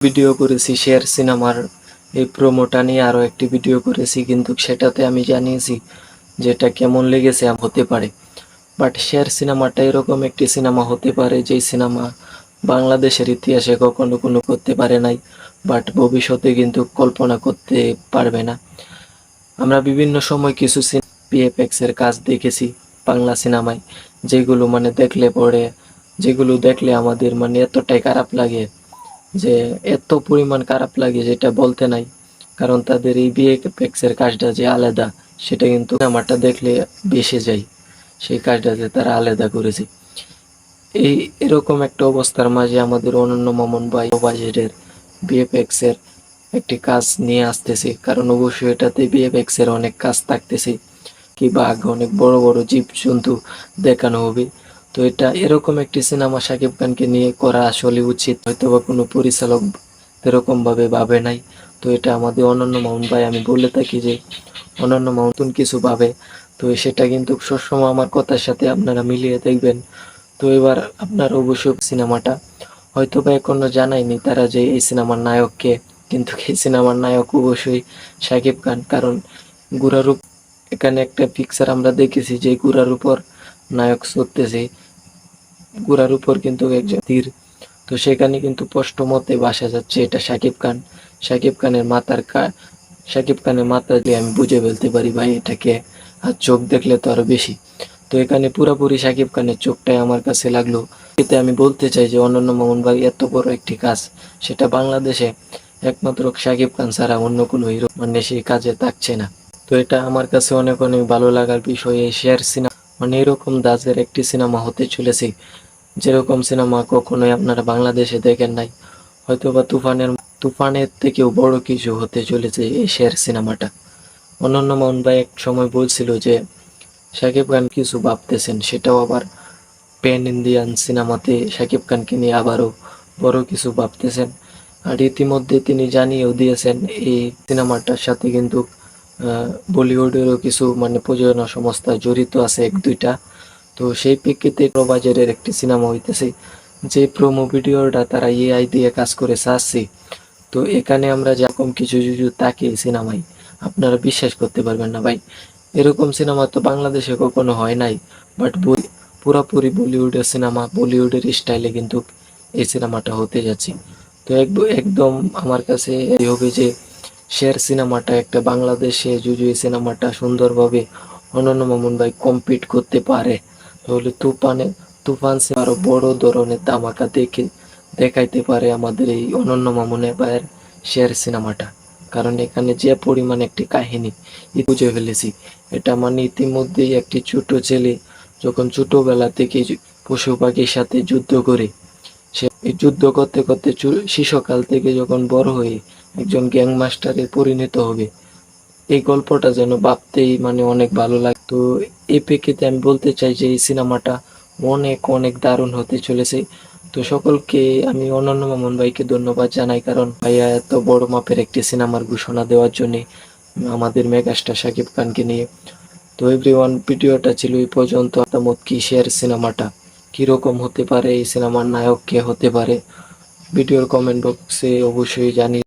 Video করেছি শের সিনেমার এই প্রোমোটা নিয়ে, আরও একটি ভিডিও করেছি, কিন্তু সেটাতে আমি জানিয়েছি যেটা কেমন লেগেছে হতে পারে। বাট শের সিনেমাটা এরকম একটি সিনেমা হতে পারে যেই সিনেমা বাংলাদেশের ইতিহাসে কখনো কোনো করতে পারে নাই, বাট ভবিষ্যতে কিন্তু কল্পনা করতে পারবে না। আমরা বিভিন্ন সময় কিছু ভিএফএক্স এর কাজ দেখেছি বাংলা সিনেমায়, যেগুলো যেগুলো দেখলে আমাদের এতটাই খারাপ লাগে, যে এত পরিমাণ খারাপ লাগে যেটা বলতে নাই। কারণ তাদের এই ভিএফএক্স এর কাজটা যে আলাদা, সেটা কিন্তু সিনেমাটা দেখলে বেসে যায়, সেই কাজটা যে তারা আলাদা করেছে। এরকম একটা অবস্থার মাঝে আমাদের অনন্য মামুন ভাই বাজেটের ভিএফএক্স এর একটি কাজ নিয়ে আসতেছে, কারণ অবশ্যই এটাতে ভিএফএক্স এর অনেক কাজ থাকতেছে, কি বাঘ, অনেক বড় বড় জীব জন্তু দেখানো হবে। তো এটা এরকম একটি সিনেমা শাকিব খানকে নিয়ে করা আসলে উচিত, হয়তোবা কোনো পরিচালক এরকম ভাবে ভাবে নাই। তো এটা আমাদের অনন্য মামুন ভাই, আমি বলে থাকি যে অনন্য মামুন কিছু ভাবে, তো সেটা কিন্তু সবসময় আমার কথার সাথে আপনারা মিলিয়ে দেখবেন। তো এবার আপনার অবশ্যই সিনেমাটা হয়তোবা এখনো জানায়নি তারা যে এই সিনেমার নায়ককে, কিন্তু এই সিনেমার নায়ক অবশ্যই শাকিব খান। কারণ গুড়ার এখানে একটা পিকচার আমরা দেখেছি যে গুড়ার উপর নায়ক চড়তেছে, গুড়ার উপর কিন্তু একজন তীর। তো সেখানে কিন্তু স্পষ্ট মতে বাসা যাচ্ছে এটা শাকিব খান। শাকিব খানের শাকিব খানের মাথা দিয়ে আমি বুঝে ফেলতে পারি ভাই এটাকে, আর চোখ দেখলে তো আরো বেশি। তো এখানে পুরোপুরি শাকিব খানের চোখটাই আমার কাছে লাগলো। এতে আমি বলতে চাই যে অনন্য মামুন ভাই এত বড় একটি কাজ, সেটা বাংলাদেশে একমাত্র শাকিব খান ছাড়া অন্য কোনো হিরো সেই কাজে থাকছে না। তো এটা আমার কাছে অনেক অনেক ভালো লাগার বিষয়। এই শেয়ার সিনেমা এরকম দাজের একটি সিনেমা হতে চলেছে, যেরকম সিনেমা কখনোই আপনারা বাংলাদেশে দেখেন নাই। হয়তোবা তুফানের থেকেও বড় কিছু হতে চলেছে এই শের সিনেমাটা। অনন্য মামুন ভাই এক সময় বলছিল যে শাকিব খান কিছু ভাবতেছেন, সেটাও আবার প্যান ইন্ডিয়ান সিনেমাতে শাকিব খানকে নিয়ে আবারও বড় কিছু ভাবতেছেন। আর ইতিমধ্যে তিনি জানিয়েও দিয়েছেন এই সিনেমাটার সাথে কিন্তু বলিউডেরও কিছু প্রযোজনা সংস্থা জড়িত আছে এক দুইটা। তো সেই প্রেক্ষিতে প্রবাজের একটি সিনেমা হইতেছে, যে প্রোমো ভিডিওটা তারা এআই দিয়ে কাজ করে সাজছে। তো এখানে আমরা যেরকম কিছু কিছু তাকে সিনেমায় আপনারা বিশ্বাস করতে পারবেন না ভাই, এরকম সিনেমা তো বাংলাদেশে কখনো হয় নাই। বাট পুরাপুরি বলিউডের সিনেমা, বলিউডের স্টাইলে কিন্তু এই সিনেমাটা হতে যাচ্ছে। তো একদম আমার কাছে এই হবে যে শের সিনেমাটা একটা বাংলাদেশে যদি এই সিনেমাটা সুন্দরভাবে অনন্য মামুন ভাই কম্পিট করতে পারে, তাহলে তুফান আরো বড় ধরনের ধামাকা দেখাইতে পারে আমাদের এই অনন্য মামুনের ভাইয়ের শের সিনেমাটা। কারণ এখানে যে পরিমাণ একটি কাহিনী বুঝে ফেলেছি, এটা ইতিমধ্যেই একটি ছোট ছেলে যখন ছোটবেলা থেকে পশু পাখির সাথে যুদ্ধ করে, সে এই যুদ্ধ করতে করতে শিশুকাল থেকে যখন বড় হয়ে একজন গ্যাংমাস্টারে পরিণত হবে, এই গল্পটা যেন ভাবতেই অনেক ভালো লাগতো। এই প্রেক্ষিতে আমি বলতে চাই যে এই সিনেমাটা অনেক অনেক দারুণ হতে চলেছে। তো সকলকে আমি অনন্য মামুন ভাইকে ধন্যবাদ জানাই, কারণ ভাইয়া এত বড় মাপের একটি সিনেমার ঘোষণা দেওয়ার জন্য আমাদের মেগাস্টার শাকিব খানকে নিয়ে। তো এভরিওয়ান, ভিডিওটা ছিল এই পর্যন্ত। মতামত কি শেয়ার সিনেমাটা কিরকম হতে পারে, এই সিনেমার নায়ক কে হতে পারে, ভিডিওর কমেন্ট বক্সে অবশ্যই জানিয়ে